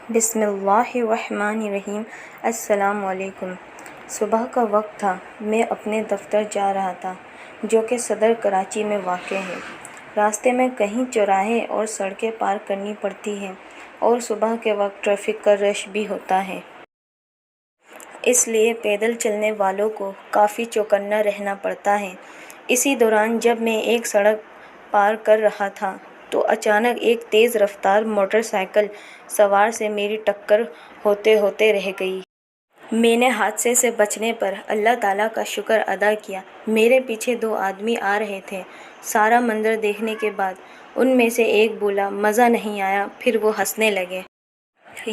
بسم اللہ الرحمن الرحیم۔ السلام علیکم۔ صبح کا وقت تھا، میں اپنے دفتر جا رہا تھا جو کہ صدر کراچی میں واقع ہے۔ راستے میں کئی چوراہے اور سڑکیں پار کرنی پڑتی ہیں اور صبح کے وقت ٹریفک کا رش بھی ہوتا ہے، اس لیے پیدل چلنے والوں کو کافی چوکنا رہنا پڑتا ہے۔ اسی دوران جب میں ایک سڑک پار کر رہا تھا تو اچانک ایک تیز رفتار موٹر سائیکل سوار سے میری ٹکر ہوتے رہ گئی۔ میں نے حادثے سے بچنے پر اللہ تعالیٰ کا شکر ادا کیا۔ میرے پیچھے 2 آدمی آ رہے تھے۔ سارا منظر دیکھنے کے بعد ان میں سے ایک بولا، مزہ نہیں آیا، پھر وہ ہنسنے لگے۔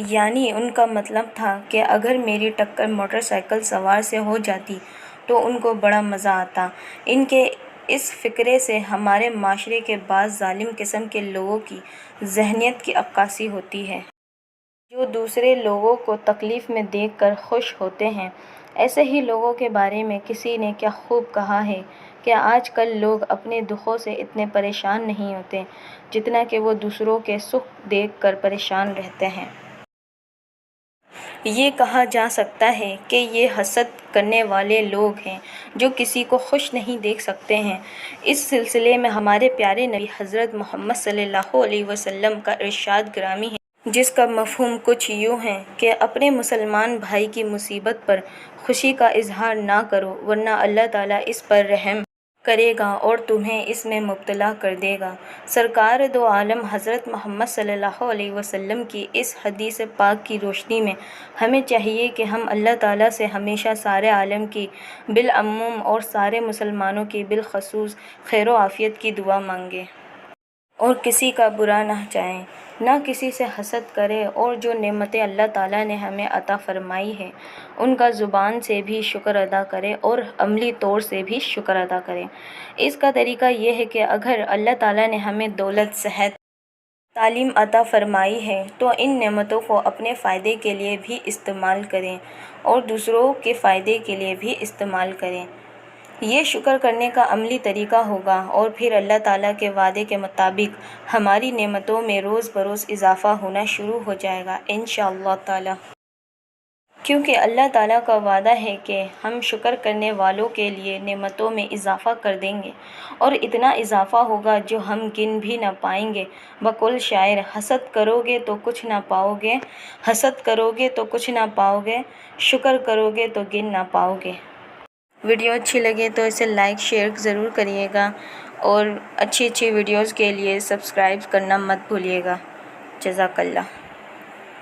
یعنی ان کا مطلب تھا کہ اگر میری ٹکر موٹر سائیکل سوار سے ہو جاتی تو ان کو بڑا مزہ آتا۔ ان کے اس فقرے سے ہمارے معاشرے کے بعض ظالم قسم کے لوگوں کی ذہنیت کی عکاسی ہوتی ہے، جو دوسرے لوگوں کو تکلیف میں دیکھ کر خوش ہوتے ہیں۔ ایسے ہی لوگوں کے بارے میں کسی نے کیا خوب کہا ہے کہ آج کل لوگ اپنے دکھوں سے اتنے پریشان نہیں ہوتے جتنا کہ وہ دوسروں کے سکھ دیکھ کر پریشان رہتے ہیں۔ یہ کہا جا سکتا ہے کہ یہ حسد کرنے والے لوگ ہیں جو کسی کو خوش نہیں دیکھ سکتے ہیں۔ اس سلسلے میں ہمارے پیارے نبی حضرت محمد صلی اللہ علیہ وسلم کا ارشاد گرامی ہے، جس کا مفہوم کچھ یوں ہے کہ اپنے مسلمان بھائی کی مصیبت پر خوشی کا اظہار نہ کرو، ورنہ اللہ تعالیٰ اس پر رحم کرے گا اور تمہیں اس میں مبتلا کر دے گا۔ سرکار دو عالم حضرت محمد صلی اللہ علیہ وسلم کی اس حدیث پاک کی روشنی میں ہمیں چاہیے کہ ہم اللہ تعالیٰ سے ہمیشہ سارے عالم کی بالعموم اور سارے مسلمانوں کی بالخصوص خیر و عافیت کی دعا مانگیں اور کسی کا برا نہ چاہیں، نہ کسی سے حسد کرے، اور جو نعمتیں اللہ تعالیٰ نے ہمیں عطا فرمائی ہے ان کا زبان سے بھی شکر ادا کرے اور عملی طور سے بھی شکر ادا کرے۔ اس کا طریقہ یہ ہے کہ اگر اللہ تعالیٰ نے ہمیں دولت، صحت، تعلیم عطا فرمائی ہے تو ان نعمتوں کو اپنے فائدے کے لیے بھی استعمال کریں اور دوسروں کے فائدے کے لیے بھی استعمال کریں۔ یہ شکر کرنے کا عملی طریقہ ہوگا اور پھر اللہ تعالیٰ کے وعدے کے مطابق ہماری نعمتوں میں روز بروز اضافہ ہونا شروع ہو جائے گا انشاءاللہ تعالیٰ، کیونکہ اللہ تعالیٰ کا وعدہ ہے کہ ہم شکر کرنے والوں کے لیے نعمتوں میں اضافہ کر دیں گے، اور اتنا اضافہ ہوگا جو ہم گن بھی نہ پائیں گے۔ بقول شاعر، حسد کرو گے تو کچھ نہ پاؤ گے، حسد کرو گے تو کچھ نہ پاؤ گے، شکر کرو گے تو گن نہ پاؤ گے۔ ویڈیو اچھی لگے تو اسے لائک شیئر ضرور کریے گا اور اچھی ویڈیوز کے لیے سبسکرائب کرنا مت بھولیے گا۔ جزاک اللہ۔